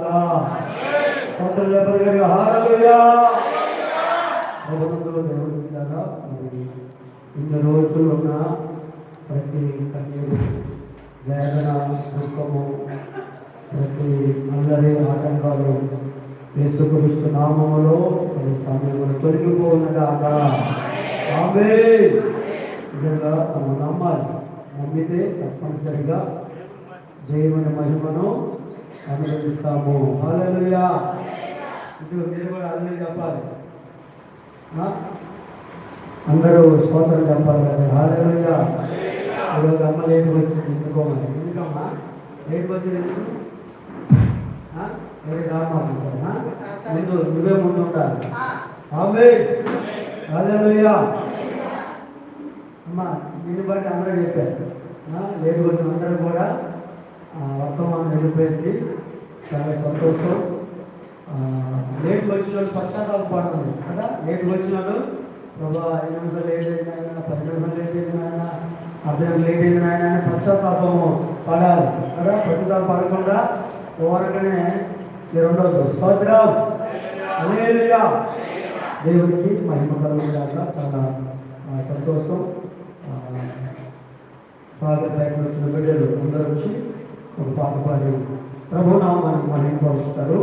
గాక. హల్లెలూయా. ఇన్ని రోజులు ఉన్న ప్రతి కన్నీరు, వేదన, దుఃఖము, ప్రతి అందరి ఆటంకాలు యేసుక్రీస్తు నామములో ఈ సమయంలో తొలగిపోవునుగాక. ఆమేన్. నిజంగా మనం నమ్మాలి. నమ్మితే తప్పనిసరిగా దేవుని మహిమను అనుభవిస్తాము. హల్లెలూయా. ఇది మీరు కూడా అన్నీ చెప్పాలి. అందరూ స్తోత్రం చెప్పాలి కదా. హల్లెలూయా. ఈరోజు అమ్మ లేట్ వచ్చింది. ఎందుకోమని ఎందుకమ్మా లేట్ వచ్చింది? ముందు నువ్వే ముందు ఉండాలి. ఆమేన్. హల్లెలూయా. అమ్మా దీన్ని బట్టి అందరూ చెప్పారు. లేట్ వచ్చిన అందరూ కూడా వర్తమానం వెళ్ళిపోయింది. చాలా సంతోషం. లేట్ వచ్చిన వాళ్ళు పశ్చాత్తాపడుతుంది కదా. లేట్ వచ్చిన వాళ్ళు ప్రభా 5 నిమిషాలు లేట్ అయింది ఆయన, 10 నిమిషాలు లేట్ అయింది ఆయన, అర్థం లేట్ అయింది ఆయన అని పశ్చాత్తాపము పడాలి కదా. పశ్చాత్తాపం పడకుండా ఓరకనే మీరు ఉండదు. స్తోత్రం. హల్లెలూయా. దేవునికి మహిమ కలుగుగాక. చాలా సంతోషం. స్వాగత సైకిల్ వచ్చిన బిడ్డలు అందరూ వచ్చి ఒక పాట పాడి ప్రభునామాన్ని మహిమపరుస్తారు.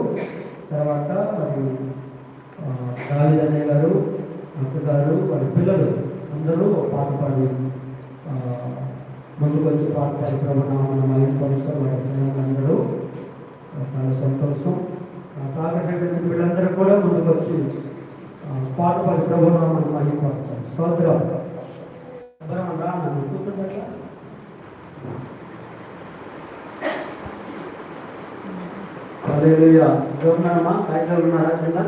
తర్వాత మరి గాలిదన్నయ్య గారు, అక్కగారు, వారి పిల్లలు అందరూ ఒక పాట పాడి ముందుకు వచ్చి పాట పాడి ప్రభునామాన్ని మహిమపరుస్తారు. వారి అందరూ చాలా సంతోషం. స్వాగత సైకిల్ పిల్లలందరూ కూడా ముందుకు వచ్చి పాట పాడి ప్రభునామాన్ని మహిమపరుస్తారు. స్తోత్రం. రా నన్ను కూర్చుంటా. హల్లెలూయా. ఉన్నారమ్మా? సైకిల్ ఉన్నారా కింద?